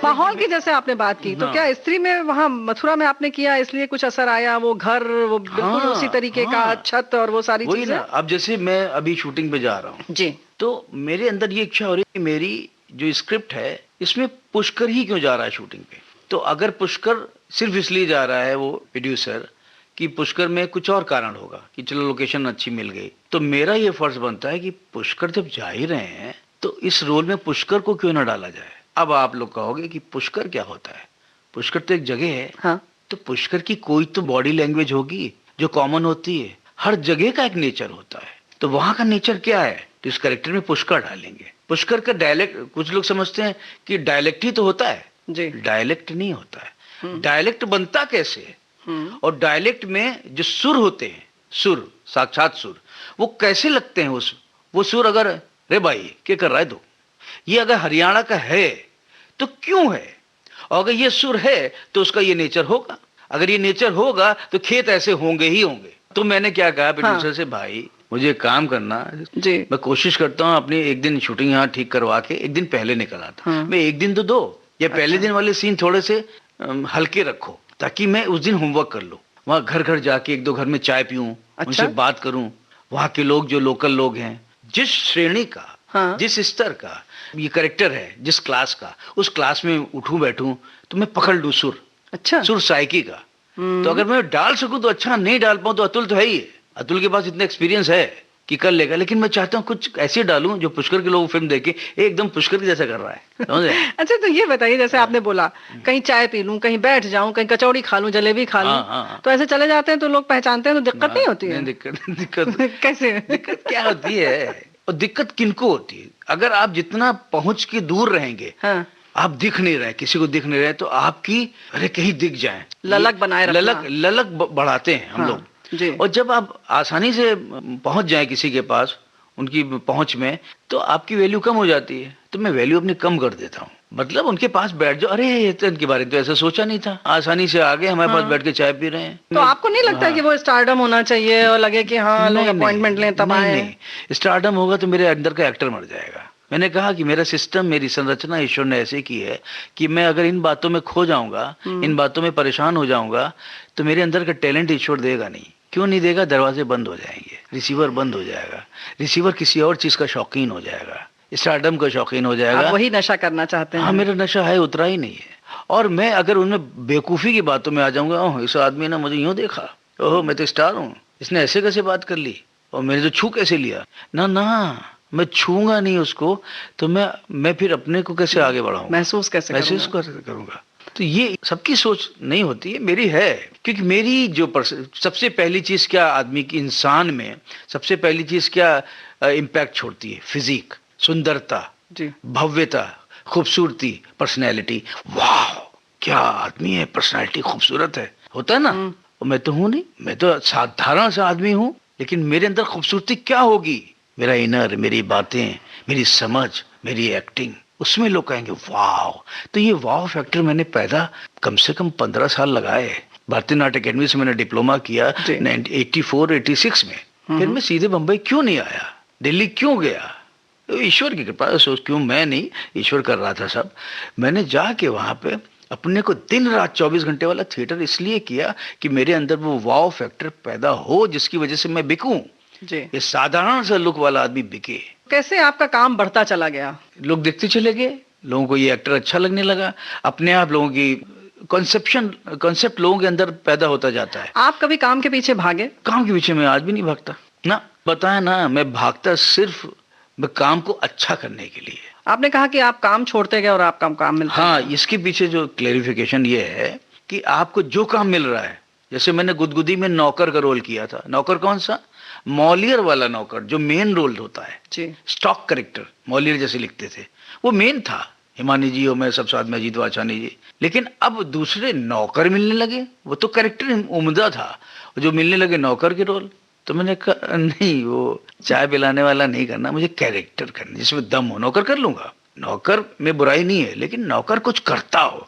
माहौल की जैसे आपने बात की, तो क्या स्त्री में वहाँ मथुरा में आपने किया इसलिए कुछ असर आया, वो घर वो बिल्कुल उसी तरीके का छत और वो सारी चीजें? अब जैसे मैं अभी शूटिंग पे जा रहा हूँ जी, तो मेरे अंदर ये इच्छा हो रही है कि मेरी जो स्क्रिप्ट है इसमें पुष्कर ही क्यों जा रहा है शूटिंग पे। तो अगर पुष्कर सिर्फ इसलिए जा रहा है वो प्रोड्यूसर कि पुष्कर में कुछ और कारण होगा कि चलो लोकेशन अच्छी मिल गई, तो मेरा ये फर्ज बनता है कि पुष्कर जब जा ही रहे हैं तो इस रोल में पुष्कर को क्यों ना डाला जाए। अब आप लोग कहोगे कि पुष्कर क्या होता है, पुष्कर तो एक जगह है। हाँ। तो पुष्कर की कोई तो बॉडी लैंग्वेज होगी जो कॉमन होती है, हर जगह का एक नेचर होता है, तो वहां का नेचर क्या है, तो इस कैरेक्टर में पुष्कर डालेंगे। पुष्कर का डायलेक्ट, कुछ लोग समझते हैं कि डायलेक्ट ही तो होता है जी, डायलेक्ट नहीं होता है। डायलेक्ट बनता कैसे है, और डायलेक्ट में जो सुर होते हैं, सुर साक्षात सुर, वो कैसे लगते हैं, वो सुर अगर रे भाई क्या कर रहा है दो, ये अगर हरियाणा का है तो क्यों है, और अगर ये सुर है तो उसका ये नेचर होगा, अगर ये नेचर होगा तो खेत ऐसे होंगे ही होंगे। तो मैंने क्या कहा प्रोड्यूसर से, भाई मुझे काम करना जी, मैं कोशिश करता हूँ अपनी एक दिन शूटिंग यहाँ ठीक करवा के एक दिन पहले निकल आता। मैं एक दिन तो दो, या पहले दिन वाले सीन थोड़े से हल्के रखो ताकि मैं उस दिन होमवर्क कर लूँ। वहाँ घर घर जाके एक दो घर में चाय पीऊं, उनसे बात करूं, वहाँ के लोग जो लोकल लोग हैं, जिस श्रेणी का, जिस स्तर का ये करेक्टर है, जिस क्लास का, उस क्लास में उठूं बैठूं तो मैं पकड़ लूं सुर, सुर साइकी का। तो अगर मैं डाल सकूं तो अच्छा, नहीं डाल पाऊं तो अतुल तो है ही, अतुल के पास इतना एक्सपीरियंस है कि कर लेगा, लेकिन मैं चाहता हूँ कुछ ऐसे डालूं जो पुष्कर के लोग फिल्म देखे एकदम पुष्कर की जैसा कर रहा है, समझे? अच्छा, तो ये बताइए, जैसे आपने बोला कहीं चाय पी लूं, कहीं बैठ जाऊं, कहीं कचौड़ी खा लूं, जलेबी खा लूं, तो ऐसे चले जाते हैं तो लोग पहचानते हैं, तो दिक्कत नहीं होती है? दिक्कत कैसे? दिक्कत क्या होती है, और दिक्कत किनको होती है? अगर आप जितना पहुंच के दूर रहेंगे, आप दिख नहीं रहे, किसी को दिख नहीं रहे, तो आपकी अरे कहीं दिख जाए, ललक बनाए रखना, ललक बढ़ाते हैं हम लोग। और जब आप आसानी से पहुंच जाए किसी के पास, उनकी पहुंच में, तो आपकी वैल्यू कम हो जाती है। तो मैं वैल्यू अपनी कम कर देता हूँ, मतलब उनके पास बैठ जाओ, अरे ये तो इनके बारे में तो ऐसा सोचा नहीं था, आसानी से आ गए हमारे पास बैठ के चाय पी रहे हैं। तो आपको नहीं लगता कि वो स्टारडम होना चाहिए और लगे कि हाँ लोग अपॉइंटमेंट लें तब आए? नहीं, स्टारडम होगा तो मेरे अंदर का एक्टर मर जाएगा। मैंने कहा कि मेरा सिस्टम, मेरी संरचना ईश्वर ने ऐसे की है कि मैं अगर इन बातों में खो जाऊंगा, इन बातों में परेशान हो जाऊंगा, तो मेरे अंदर का टैलेंट ईश्वर देगा नहीं। क्यों नहीं देगा? दरवाजे बंद हो जाएंगे, रिसीवर बंद हो जाएगा, रिसीवर किसी और चीज का शौकीन हो जाएगा, स्टारडम का शौकीन हो जाएगा। आप वही नशा करना चाहते हैं? हाँ, मेरा नशा है, उतरा ही नहीं है। और मैं अगर उनमें बेवकूफी की बातों में आ जाऊंगा, ओह इस आदमी ने मुझे यूं देखा, ओह मैं तो स्टार हूँ, इसने ऐसे कैसे बात कर ली, और मैंने तो छू कैसे लिया, ना ना, मैं छूंगा नहीं उसको, तो मैं फिर अपने को कैसे आगे बढ़ाऊंगा, महसूस कैसे करूंगा? तो ये सबकी सोच नहीं होती है, मेरी है। क्योंकि मेरी जो सबसे पहली चीज क्या आदमी की, इंसान में सबसे पहली चीज क्या इम्पैक्ट छोड़ती है? फिजिक, सुंदरता, भव्यता, खूबसूरती, पर्सनैलिटी। वाह क्या आदमी है, पर्सनैलिटी खूबसूरत है, होता है ना? और मैं तो हूं नहीं, मैं तो साधारण सा आदमी हूं, लेकिन मेरे अंदर खूबसूरती क्या होगी? मेरा इनर, मेरी बातें, मेरी समझ, मेरी एक्टिंग, उसमें लोग कहेंगे वाह। तो ये वाह फैक्टर मैंने पैदा कम से कम 15 साल लगाए। भारतीय नाट्य अकेडमी से मैंने डिप्लोमा किया 84-86 में। फिर मैं सीधे बंबई क्यों नहीं आया, दिल्ली क्यों गया? तो ईश्वर की कृपा, सोच क्यों मैं नहीं, ईश्वर कर रहा था सब। मैंने जाके वहां पे अपने को दिन रात 24 घंटे वाला थिएटर इसलिए किया कि मेरे अंदर वो वाव फैक्टर पैदा हो, जिसकी वजह से मैं बिकूं। ये साधारण सा लुक वाला आदमी बिके। कैसे आपका काम बढ़ता चला गया? लोग देखते चले गए, लोगों को ये एक्टर अच्छा लगने लगा, अपने आप लोगों की कॉन्सेप्ट लोगों के अंदर पैदा होता जाता है। आप कभी काम के पीछे भागे? काम के पीछे मैं आज भी नहीं भागता ना, बताया ना, मैं भागता सिर्फ मैं काम को अच्छा करने के लिए। आपने कहा कि आप काम छोड़ते गए और आपका काम मिलता हाँ, इसके पीछे जो क्लेरिफिकेशन ये है कि आपको जो काम मिल रहा है, जैसे मैंने गुदगुदी में नौकर का रोल किया था। नौकर कौन सा? मॉलियर वाला नौकर, जो मेन रोल होता है जी, स्टॉक करेक्टर, मॉलियर जैसे लिखते थे, वो मेन था। हिमानी जी और मैं सब साथ में, अजीत वाचानी जी। लेकिन अब दूसरे नौकर मिलने लगे, वो तो करेक्टर उम्दा था, जो मिलने लगे नौकर के रोल। तो मैंने कहा नहीं, वो चाय पिलाने वाला नहीं करना, मुझे कैरेक्टर करना जिसमें दम हो। नौकर कर लूंगा, नौकर में बुराई नहीं है, लेकिन नौकर कुछ करता हो,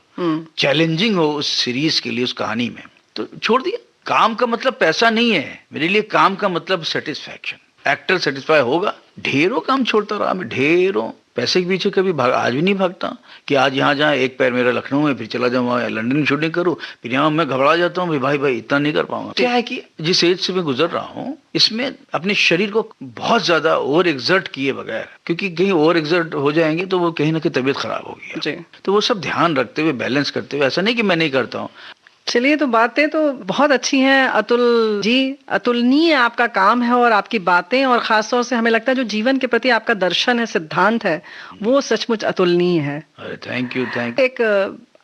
चैलेंजिंग हो उस सीरीज के लिए, उस कहानी में। तो छोड़ दिया। काम का मतलब पैसा नहीं है मेरे लिए, काम का मतलब सेटिस्फैक्शन। एक्टर सेटिस्फाई होगा। ढेरों काम छोड़ता रहा मैं, ढेरों। पैसे के पीछे कभी आज भी नहीं भागता कि आज यहाँ जहाँ एक पैर मेरा लखनऊ में, फिर चला जाऊँ वहाँ लंदन में शूटिंग करूँ, फिर यहाँ मैं घबरा जाता हूँ, भाई इतना नहीं कर पाऊंगा। क्या है कि जिस एज से मैं गुजर रहा हूँ, इसमें अपने शरीर को बहुत ज्यादा ओवर एक्सर्ट किए बगैर, क्योंकि कहीं ओवर एक्सर्ट हो जाएंगे तो वो कहीं ना कहीं तबीयत खराब होगी। तो वो सब ध्यान रखते हुए, बैलेंस करते हुए, ऐसा नहीं कि मैं नहीं करता हूँ। चलिए, तो बातें तो बहुत अच्छी हैं अतुल जी। अतुलनीय आपका काम है और आपकी बातें, और खासतौर से हमें लगता है जो जीवन के प्रति आपका दर्शन है, सिद्धांत है, वो सचमुच अतुलनीय है। Thank you. एक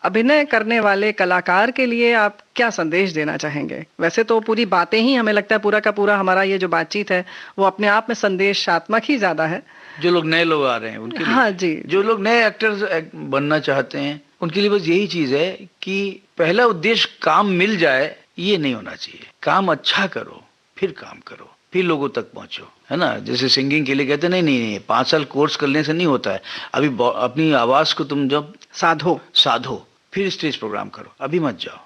अभिनय करने वाले कलाकार के लिए आप क्या संदेश देना चाहेंगे? वैसे तो पूरी बातें ही, हमें लगता है पूरा का पूरा हमारा ये जो बातचीत है वो अपने आप में संदेशात्मक ही ज्यादा है। जो लोग नए लोग आ रहे हैं उनके लिए, हाँ जी, जो लोग नए एक्टर्स बनना चाहते हैं उनके लिए बस यही चीज है कि पहला उद्देश्य काम मिल जाए ये नहीं होना चाहिए। काम अच्छा करो, फिर काम करो, फिर लोगों तक पहुंचो, है ना। जैसे सिंगिंग के लिए कहते नहीं 5 साल कोर्स करने से नहीं होता है। अभी अपनी आवाज को तुम जब साधो फिर स्टेज प्रोग्राम करो, अभी मत जाओ।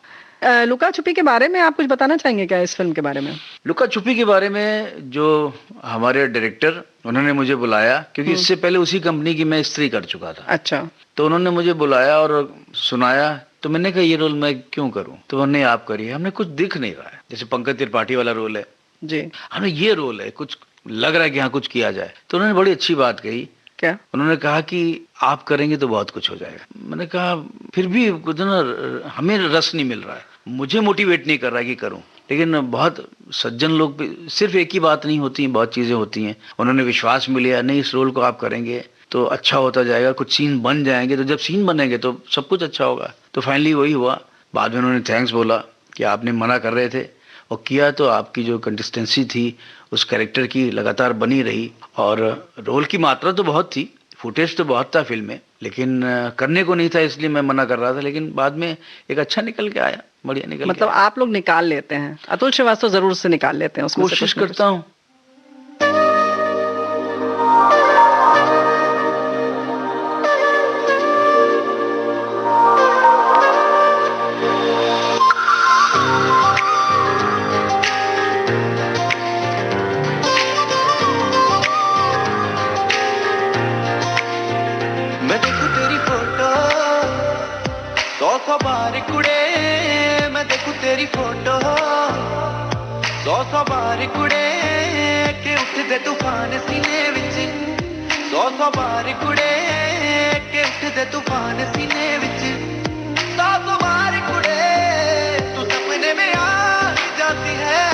लुका छुपी के बारे में आप कुछ बताना चाहेंगे क्या, इस फिल्म के बारे में? लुका छुपी के बारे में जो हमारे डायरेक्टर, उन्होंने मुझे बुलाया, क्योंकि इससे पहले उसी कंपनी की मैं स्त्री कर चुका था। अच्छा। तो उन्होंने मुझे बुलाया और सुनाया तो मैंने कहा ये रोल मैं क्यों करूं, तो उन्होंने आप करिए, हमने कुछ दिख नहीं रहा है, जैसे पंकज त्रिपाठी वाला रोल है जी, हमने ये रोल है, कुछ लग रहा है कि हाँ कुछ किया जाए। तो उन्होंने बड़ी अच्छी बात कही, क्या उन्होंने कहा कि आप करेंगे तो बहुत कुछ हो जाएगा। मैंने कहा फिर भी कुछ ना हमें रस नहीं मिल रहा है, मुझे मोटिवेट नहीं कर रहा है कि करूं, लेकिन बहुत सज्जन लोग भी, सिर्फ एक ही बात नहीं होती, बहुत चीजें होती हैं। उन्होंने विश्वास में लिया, नहीं इस रोल को आप करेंगे तो अच्छा होता जाएगा, कुछ सीन बन जाएंगे, तो जब सीन बनेंगे तो सब कुछ अच्छा होगा। तो फाइनली वही हुआ। बाद में उन्होंने थैंक्स बोला कि आपने मना कर रहे थे और किया, तो आपकी जो कंसिस्टेंसी थी उस कैरेक्टर की लगातार बनी रही, और रोल की मात्रा तो बहुत थी, फुटेज तो बहुत था फिल्म में, लेकिन करने को नहीं था, इसलिए मैं मना कर रहा था। लेकिन बाद में एक अच्छा निकल के आया, बढ़िया निकल मतलब आप लोग निकाल लेते हैं, अतुल श्रीवास्तव जरूर से निकाल लेते हैं उसमें से कोशिश कुछ ना करता हूँ। मैं देखूं तेरी फोटो 100 बार कुड़े, मैं देखूं तेरी फोटो 100 बार कुड़े, के उठदे तूफान सीने विच 100 बार कुड़े, के उठदे तूफान सीने विच 100 बार कुड़े, तू सपने में आ ही जाती है,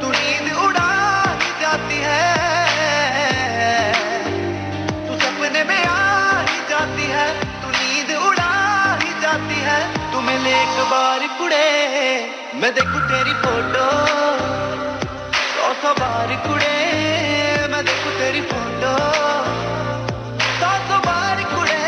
तू नींद उड़ा ही जाती है, सपने में आ ही जाती है, तू नींद उड़ा ही जाती है, तू मिले एक बार कुड़े, मैं देखूं तेरी फोटो 100 बार कुड़े, मैं देखूं तेरी फोटो 100 बार कुड़े।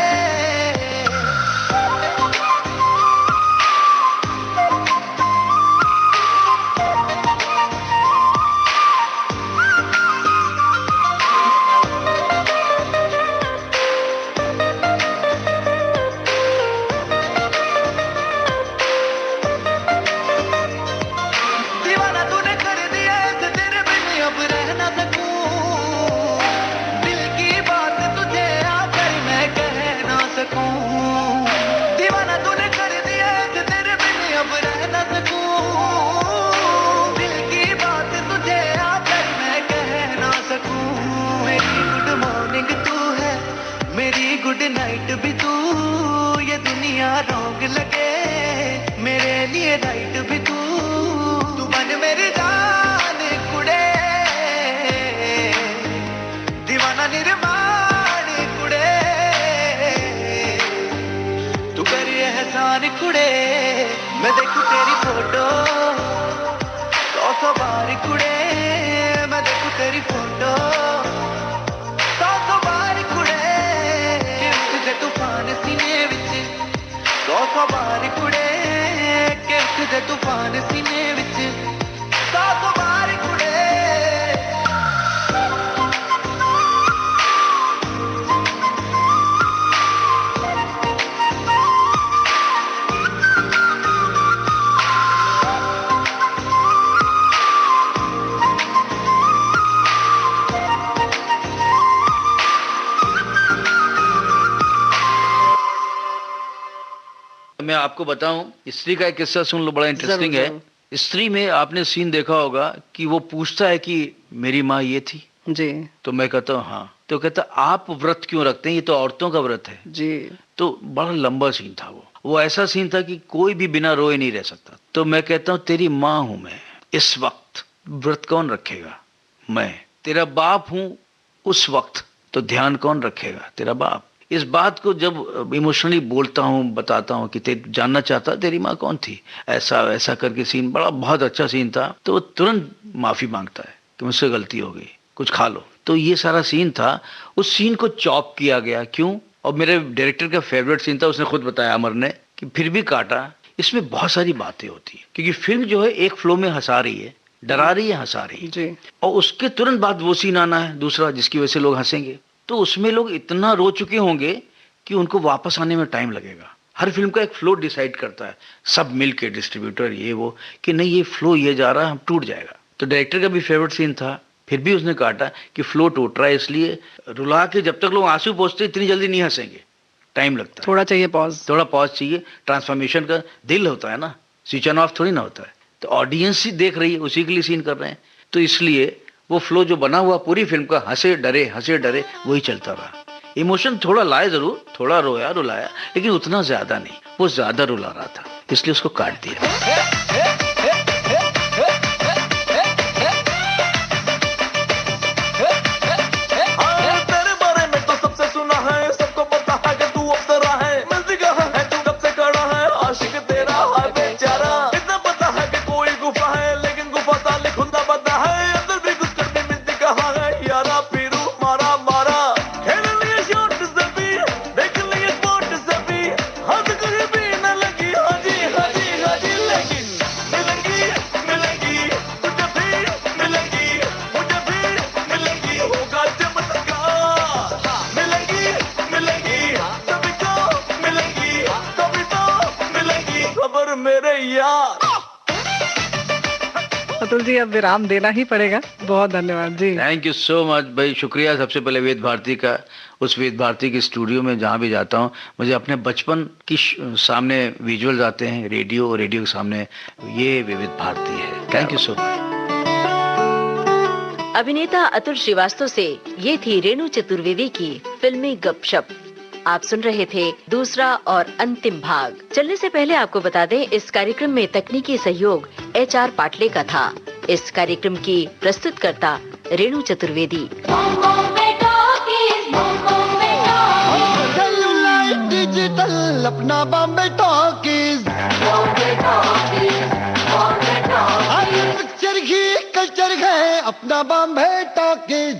दीवाना तूने कर दिया ऐसे, तेरे बिन अब रह ना सकूं, दिल की बात तुझे आकर मैं कह ना सकूं, दीवाना तूने कर दिया ऐसे, तेरे बिन अब रह ना सकूं, दिल की बात तुझे आकर मैं कह ना सकूं, मेरी गुड मॉर्निंग तू है, मेरी गुड नाइट भी तू, ये दुनिया रॉन्ग लगे मेरे लिए राइट भी तू, तू बन मेरी जान कुड़े, दीवाना निर्माण कुड़े, तू कर एहसान कुड़े, मैं देखूं तेरी फोटो 100 बार कुड़े, मैं देखूं तेरी फोटो 100 बार कुड़े, के उठदे तूफान सीने विच 100 बार कुड़े, के उठदे तूफान सीने विच 100 बार कुड़े। मैं आपको बताऊं, स्त्री का एक किस्सा सुन लो, बड़ा इंटरेस्टिंग है। स्त्री में आपने सीन देखा होगा कि वो पूछता है कि मेरी माँ ये थी जी, तो मैं कहता हूँ हाँ, तो कहता आप व्रत क्यों रखते हैं, ये तो औरतों का व्रत है जी, तो बड़ा लंबा सीन था वो ऐसा सीन था कि कोई भी बिना रोए नहीं रह सकता। तो मैं कहता हूँ तेरी माँ हूं मैं, इस वक्त व्रत कौन रखेगा, मैं तेरा बाप हूं उस वक्त, तो ध्यान कौन रखेगा, तेरा बाप। इस बात को जब इमोशनली बोलता हूँ, बताता हूँ कि जानना चाहता तेरी माँ कौन थी, ऐसा ऐसा करके सीन बड़ा बहुत अच्छा सीन था। तो वो तुरंत माफी मांगता है कि मुझसे गलती हो गई, कुछ खा लो। तो ये सारा सीन था, उस सीन को चॉप किया गया। क्यों? और मेरे डायरेक्टर का फेवरेट सीन था, उसने खुद बताया अमर ने कि फिर भी काटा। इसमें बहुत सारी बातें होती है क्योंकि फिल्म जो है एक फ्लो में हंसा रही है, डरा रही है, हंसा रही है जी। और उसके तुरंत बाद वो सीन आना है दूसरा जिसकी वजह से लोग हंसेंगे। तो उसमें लोग इतना रो चुके होंगे कि उनको वापस आने में टाइम लगेगा। हर फिल्म का एक फ्लो डिसाइड करता है, सब मिलके डिस्ट्रीब्यूटर ये वो, कि नहीं ये फ्लो ये जा रहा है, हम टूट जाएगा। तो डायरेक्टर का भी फेवरेट सीन था, फिर भी उसने काटा कि फ्लो टूट रहा है, इसलिए रुला के जब तक लोग आंसू पहुंचते इतनी जल्दी नहीं हंसेंगे, टाइम लगता है, थोड़ा चाहिए पॉज, थोड़ा पॉज चाहिए। ट्रांसफॉर्मेशन का दिल होता है ना, स्विच ऑन ऑफ थोड़ी ना होता है। तो ऑडियंस ही देख रही है, उसी के लिए सीन कर रहे हैं, तो इसलिए वो फ्लो जो बना हुआ पूरी फिल्म का, हंसे डरे वही चलता रहा। इमोशन थोड़ा लाए जरूर, थोड़ा रोया रुलाया, लेकिन उतना ज्यादा नहीं, वो ज्यादा रुला रहा था, इसलिए उसको काट दिया। अतुल जी अब विराम देना ही पड़ेगा। बहुत धन्यवाद जी। थैंक यू सो मच भाई, शुक्रिया सबसे पहले वेद भारती का। उस वेद भारती के स्टूडियो में जहाँ भी जाता हूँ, मुझे अपने बचपन की सामने विजुअल्स आते हैं, रेडियो के सामने ये विविध भारती है। Thank you so much. अभिनेता अतुल श्रीवास्तव से ये थी रेणु चतुर्वेदी की फिल्मी गपशप। आप सुन रहे थे दूसरा और अंतिम भाग। चलने से पहले आपको बता दें, इस कार्यक्रम में तकनीकी सहयोग HR पाटले का था। इस कार्यक्रम की प्रस्तुतकर्ता रेणु चतुर्वेदी। डिजिटल अपना बॉम्बे टॉकीज, पिक्चर ही कल्चर है अपना बॉम्बे टॉकीज।